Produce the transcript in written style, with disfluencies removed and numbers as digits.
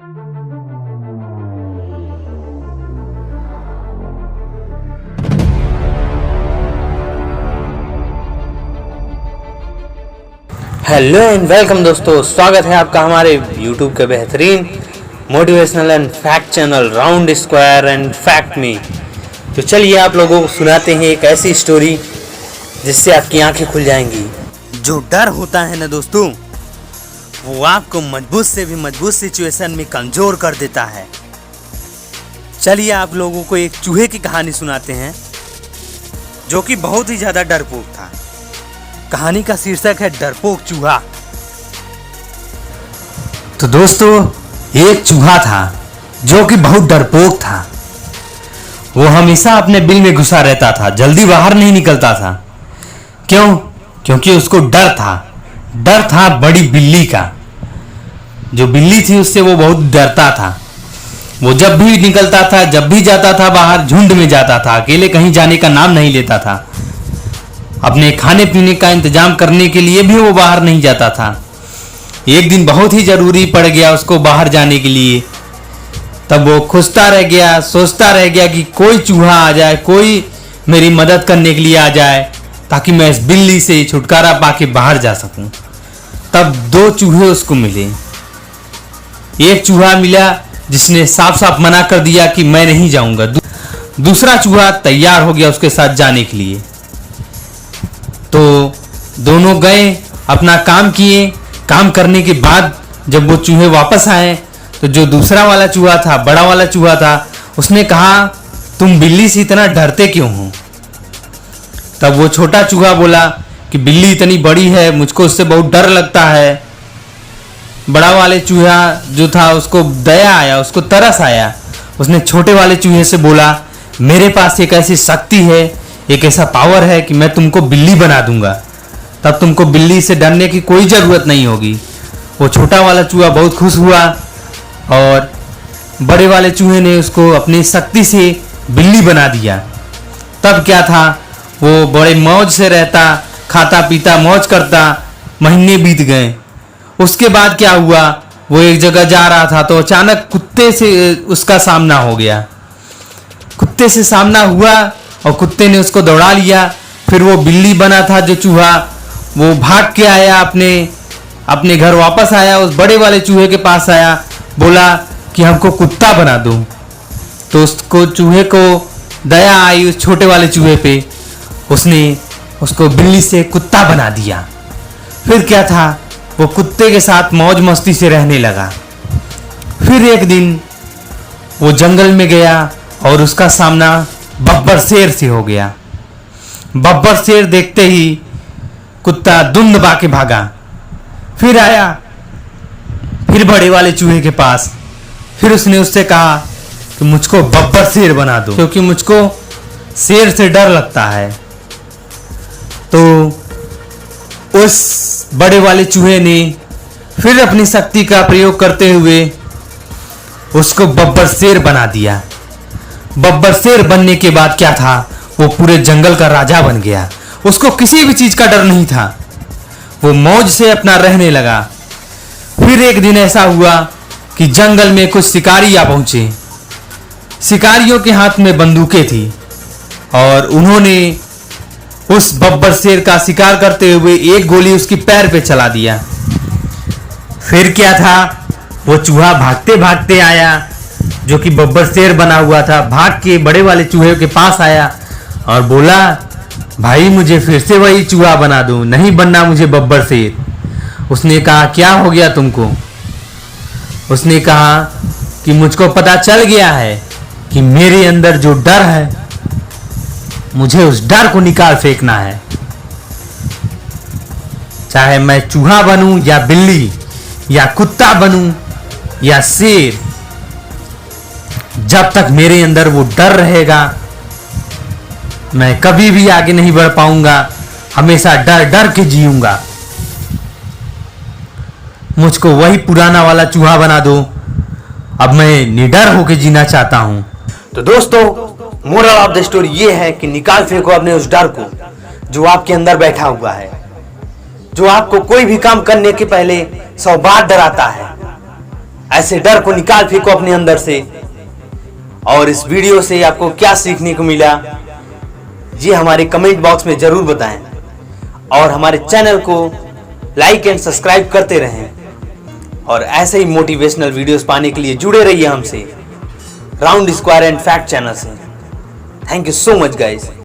Hello and welcome दोस्तों, स्वागत है आपका हमारे YouTube के बेहतरीन motivational and fact channel round square and fact में। तो चलिए आप लोगों को सुनाते हैं एक ऐसी स्टोरी जिससे आपकी आंखें खुल जाएंगी। जो डर होता है ना दोस्तों, वो आपको मजबूत से भी मजबूत सिचुएशन में कमज़ोर कर देता है। चलिए आप लोगों को एक चूहे की कहानी सुनाते हैं जो कि बहुत ही ज़्यादा डरपोक था। कहानी का शीर्षक है डरपोक चूहा। तो दोस्तों, एक चूहा था जो कि बहुत डरपोक था। वो हमेशा अपने बिल में घुसा रहता था, जल्दी बाहर नहीं निकलता था। क्यों? क्योंकि उसको डर था बड़ी बिल्ली का। जो बिल्ली थी उससे वो बहुत डरता था। वो जब भी निकलता था, जब भी जाता था बाहर, झुंड में जाता था, अकेले कहीं जाने का नाम नहीं लेता था। अपने खाने पीने का इंतजाम करने के लिए भी वो बाहर नहीं जाता था। एक दिन बहुत ही ज़रूरी पड़ गया उसको बाहर जाने के लिए। तब वो खुशता रह गया, सोचता रह गया कि कोई चूहा आ जाए, कोई मेरी मदद करने के लिए आ जाए, ताकि मैं इस बिल्ली से छुटकारा पाके बाहर जा सकूं। तब दो चूहे उसको मिले। एक चूहा मिला जिसने साफ साफ मना कर दिया कि मैं नहीं जाऊंगा। दूसरा चूहा तैयार हो गया उसके साथ जाने के लिए। तो दोनों गए, अपना काम किए। काम करने के बाद जब वो चूहे वापस आए तो जो दूसरा वाला चूहा था, बड़ा वाला चूहा था, उसने कहा, तुम बिल्ली से इतना डरते क्यों हो? तब वो छोटा चूहा बोला कि बिल्ली इतनी बड़ी है, मुझको उससे बहुत डर लगता है। बड़ा वाले चूहा जो था उसको दया आया, उसको तरस आया। उसने छोटे वाले चूहे से बोला, मेरे पास एक ऐसी शक्ति है, एक ऐसा पावर है कि मैं तुमको बिल्ली बना दूंगा। तब तुमको बिल्ली से डरने की कोई ज़रूरत नहीं होगी। वो छोटा वाला चूहा बहुत खुश हुआ और बड़े वाले चूहे ने उसको अपनी शक्ति से बिल्ली बना दिया। तब क्या था, वो बड़े मौज से रहता, खाता पीता मौज करता। महीने बीत गए। उसके बाद क्या हुआ, वो एक जगह जा रहा था तो अचानक कुत्ते से उसका सामना हो गया। कुत्ते से सामना हुआ और कुत्ते ने उसको दौड़ा लिया। फिर वो बिल्ली बना था जो चूहा, वो भाग के आया, अपने घर वापस आया, उस बड़े वाले चूहे के पास आया, बोला कि हमको कुत्ता बना दो। तो उसको चूहे को दया आई उस छोटे वाले चूहे पे। उसने उसको बिल्ली से कुत्ता बना दिया। फिर क्या था, वो कुत्ते के साथ मौज मस्ती से रहने लगा। फिर एक दिन वो जंगल में गया और उसका सामना बब्बर शेर से हो गया। बब्बर शेर देखते ही कुत्ता दुम दबा के भागा। फिर आया, फिर बड़े वाले चूहे के पास। फिर उसने उससे कहा कि मुझको बब्बर शेर बना दो, क्योंकि मुझको शेर से डर लगता है। तो उस बड़े वाले चूहे ने फिर अपनी शक्ति का प्रयोग करते हुए उसको बब्बर शेर बना दिया। बब्बर शेर बनने के बाद क्या था, वो पूरे जंगल का राजा बन गया। उसको किसी भी चीज का डर नहीं था। वो मौज से अपना रहने लगा। फिर एक दिन ऐसा हुआ कि जंगल में कुछ शिकारी आ पहुंचे। शिकारियों के हाथ में बंदूकें थी और उन्होंने उस बब्बर शेर का शिकार करते हुए एक गोली उसकी पैर पे चला दिया। फिर क्या था, वो चूहा भागते भागते आया जो कि बब्बर शेर बना हुआ था। भाग के बड़े वाले चूहे के पास आया और बोला, भाई मुझे फिर से वही चूहा बना दो, नहीं बनना मुझे बब्बर शेर। उसने कहा, क्या हो गया तुमको? उसने कहा कि मुझको पता चल गया है कि मेरे अंदर जो डर है, मुझे उस डर को निकाल फेंकना है। चाहे मैं चूहा बनूं या बिल्ली या कुत्ता बनूं या शेर, जब तक मेरे अंदर वो डर रहेगा, मैं कभी भी आगे नहीं बढ़ पाऊंगा। हमेशा डर डर के जीऊंगा। मुझको वही पुराना वाला चूहा बना दो। अब मैं निडर होके जीना चाहता हूं। तो दोस्तों, मोरल ऑफ द स्टोरी ये है कि निकाल फेंको अपने उस डर को जो आपके अंदर बैठा हुआ है, जो आपको कोई भी काम करने के पहले 100 बार डराता है। ऐसे डर को निकाल फेंको अपने अंदर से। और इस वीडियो से आपको क्या सीखने को मिला ये हमारे कमेंट बॉक्स में जरूर बताएं, और हमारे चैनल को लाइक एंड सब्सक्राइब करते रहें, और ऐसे ही मोटिवेशनल वीडियोस पाने के लिए जुड़े रहिए हमसे round square and fact channel से। Thank you so much guys.